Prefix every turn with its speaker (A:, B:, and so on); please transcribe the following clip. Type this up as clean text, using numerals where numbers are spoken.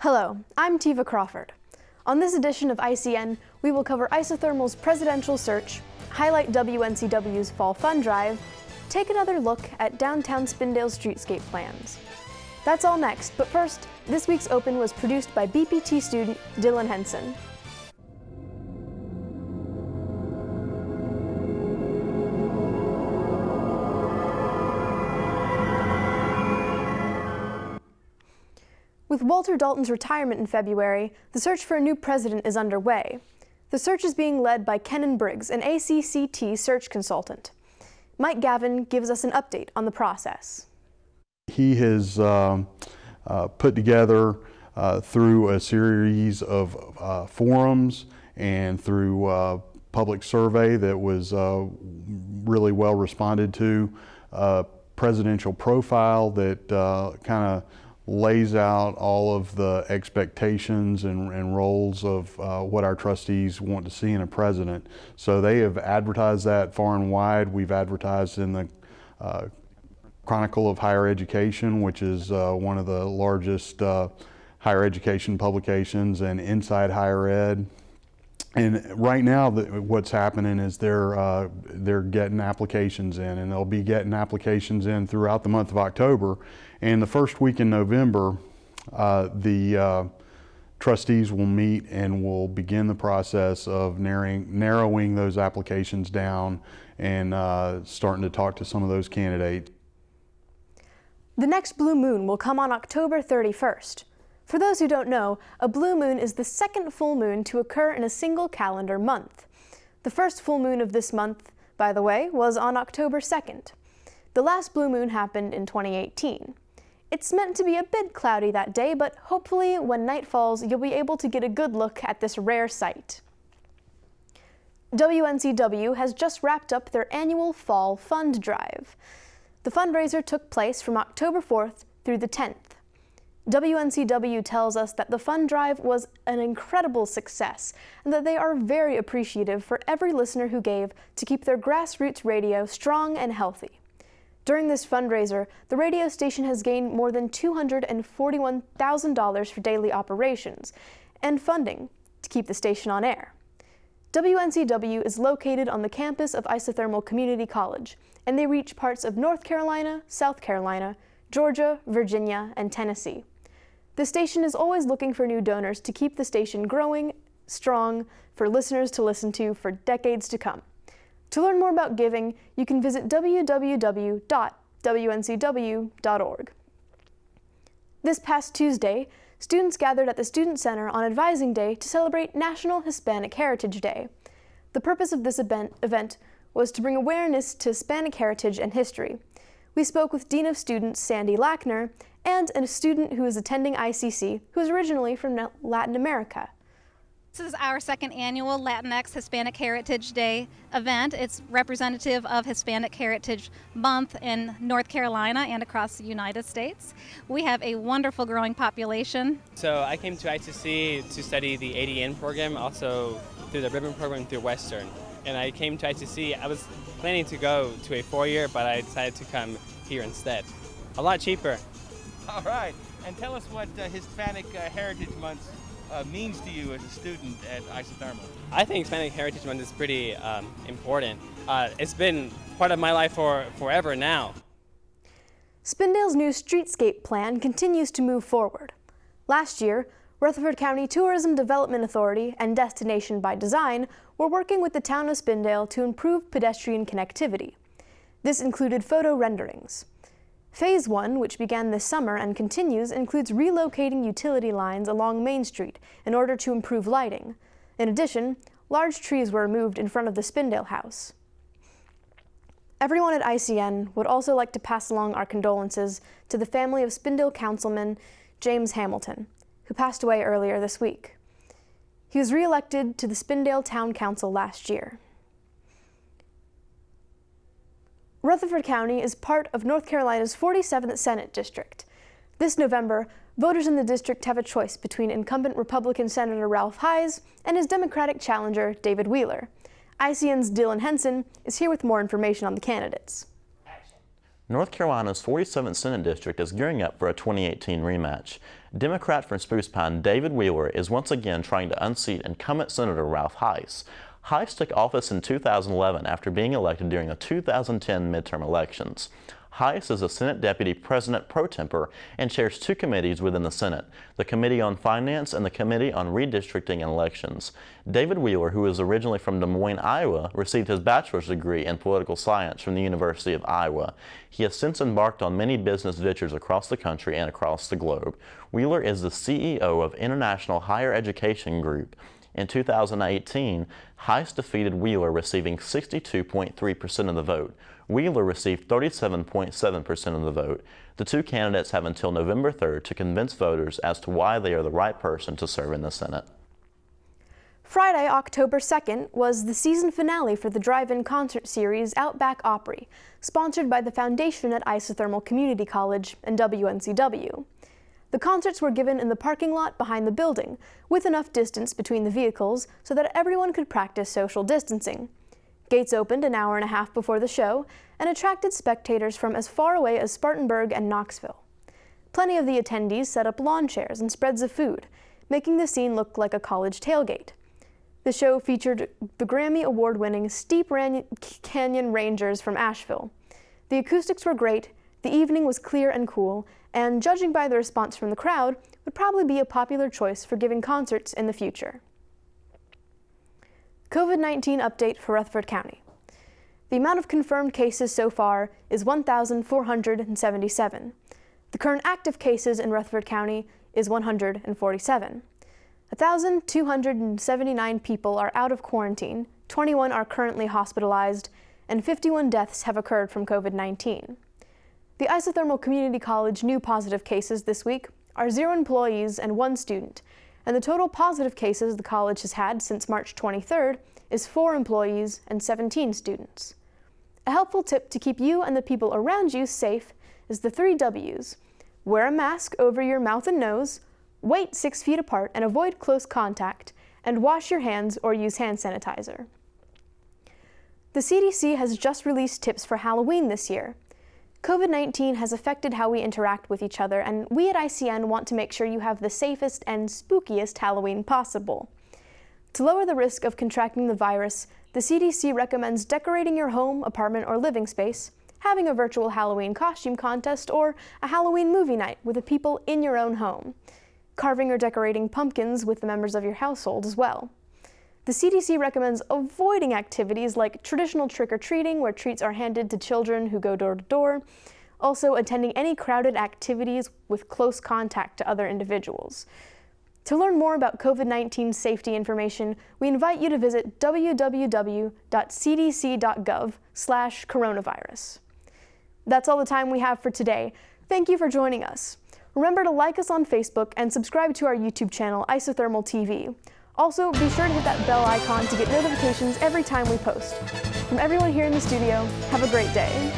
A: Hello, I'm Tiva Crawford. On this edition of ICN, we will cover Isothermal's presidential search, highlight WNCW's Fall Fund Drive, take another look at downtown Spindle Streetscape plans. That's all next, but first, this week's Open was produced by BPT student Dylan Henson. With Walter Dalton's retirement in February, the search for a new president is underway. The search is being led by Kennan Briggs, an ACCT search consultant. Mike Gavin gives us an update on the process.
B: He has put together through a series of forums and through public survey that was really well responded to, a presidential profile that kind of lays out all of the expectations and roles of what our trustees want to see in a president. So they have advertised that far and wide. We've advertised in the Chronicle of Higher Education, which is one of the largest higher education publications, and Inside Higher Ed. And right now, what's happening is they're getting applications in, and they'll be getting applications in throughout the month of October. And the first week in November, the trustees will meet and will begin the process of narrowing those applications down and starting to talk to some of those candidates.
A: The next blue moon will come on October 31st. For those who don't know, a blue moon is the second full moon to occur in a single calendar month. The first full moon of this month, by the way, was on October 2nd. The last blue moon happened in 2018. It's meant to be a bit cloudy that day, but hopefully when night falls, you'll be able to get a good look at this rare sight. WNCW has just wrapped up their annual Fall Fund Drive. The fundraiser took place from October 4th through the 10th. WNCW tells us that the fund drive was an incredible success and that they are very appreciative for every listener who gave to keep their grassroots radio strong and healthy. During this fundraiser, the radio station has gained more than $241,000 for daily operations and funding to keep the station on air. WNCW is located on the campus of Isothermal Community College, and they reach parts of North Carolina, South Carolina, Georgia, Virginia, and Tennessee. The station is always looking for new donors to keep the station growing, strong, for listeners to listen to for decades to come. To learn more about giving, you can visit www.wncw.org. This past Tuesday, students gathered at the Student Center on Advising Day to celebrate National Hispanic Heritage Day. The purpose of this event was to bring awareness to Hispanic heritage and history. We spoke with Dean of Students Sandy Lackner and a student who is attending ICC who is originally from Latin America.
C: This is our second annual Latinx Hispanic Heritage Day event. It's representative of Hispanic Heritage Month in North Carolina and across the United States. We have a wonderful growing population.
D: So I came to ICC to study the ADN program, also through the ribbon program through Western. And I came to ICC, I was planning to go to a 4-year, but I decided to come here instead. A lot cheaper.
E: All right, and tell us what Hispanic Heritage Month means to you as a student at Isothermal.
D: I think Hispanic Heritage Month is pretty important. It's been part of my life for forever now.
A: Spindle's new streetscape plan continues to move forward. Last year, Rutherford County Tourism Development Authority and Destination by Design were working with the town of Spindle to improve pedestrian connectivity. This included photo renderings. Phase 1, which began this summer and continues, includes relocating utility lines along Main Street in order to improve lighting. In addition, large trees were removed in front of the Spindle House. Everyone at ICN would also like to pass along our condolences to the family of Spindle Councilman James Hamilton, who passed away earlier this week. He was re-elected to the Spindle Town Council last year. Rutherford County is part of North Carolina's 47th Senate District. This November, voters in the district have a choice between incumbent Republican Senator Ralph Hayes and his Democratic challenger, David Wheeler. ICN's Dylan Henson is here with more information on the candidates.
F: North Carolina's 47th Senate District is gearing up for a 2018 rematch. Democrat from Spruce Pine David Wheeler is once again trying to unseat incumbent Senator Ralph Heiss. Heiss took office in 2011 after being elected during the 2010 midterm elections. Heiss is a Senate Deputy President pro tempore and chairs two committees within the Senate, the Committee on Finance and the Committee on Redistricting and Elections. David Wheeler, who is originally from Des Moines, Iowa, received his bachelor's degree in political science from the University of Iowa. He has since embarked on many business ventures across the country and across the globe. Wheeler is the CEO of International Higher Education Group. In 2018, Heiss defeated Wheeler, receiving 62.3% of the vote. Wheeler received 37.7% of the vote. The two candidates have until November 3rd to convince voters as to why they are the right person to serve in the Senate.
A: Friday, October 2nd, was the season finale for the DriveIn Concert series Outback Opry, sponsored by the Foundation at Isothermal Community College and WNCW. The concerts were given in the parking lot behind the building, with enough distance between the vehicles so that everyone could practice social distancing. Gates opened an hour and a half before the show and attracted spectators from as far away as Spartanburg and Knoxville. Plenty of the attendees set up lawn chairs and spreads of food, making the scene look like a college tailgate. The show featured the Grammy Award-winning Steep Canyon Rangers from Asheville. The acoustics were great, the evening was clear and cool, and judging by the response from the crowd, would probably be a popular choice for giving concerts in the future. COVID-19 update for Rutherford County. The amount of confirmed cases so far is 1,477. The current active cases in Rutherford County is 147. 1,279 people are out of quarantine, 21 are currently hospitalized, and 51 deaths have occurred from COVID-19. The Isothermal Community College new positive cases this week are 0 employees and 1 student, and the total positive cases the college has had since March 23rd is 4 employees and 17 students. A helpful tip to keep you and the people around you safe is the 3 W's. Wear a mask over your mouth and nose, wait 6 feet apart and avoid close contact, and wash your hands or use hand sanitizer. The CDC has just released tips for Halloween this year. COVID-19 has affected how we interact with each other, and we at ICN want to make sure you have the safest and spookiest Halloween possible. To lower the risk of contracting the virus, the CDC recommends decorating your home, apartment, or living space, having a virtual Halloween costume contest, or a Halloween movie night with the people in your own home, carving or decorating pumpkins with the members of your household as well. The CDC recommends avoiding activities like traditional trick-or-treating, where treats are handed to children who go door to door, also attending any crowded activities with close contact to other individuals. To learn more about COVID-19 safety information, we invite you to visit www.cdc.gov/coronavirus. That's all the time we have for today. Thank you for joining us. Remember to like us on Facebook and subscribe to our YouTube channel, Isothermal TV. Also, be sure to hit that bell icon to get notifications every time we post. From everyone here in the studio, have a great day.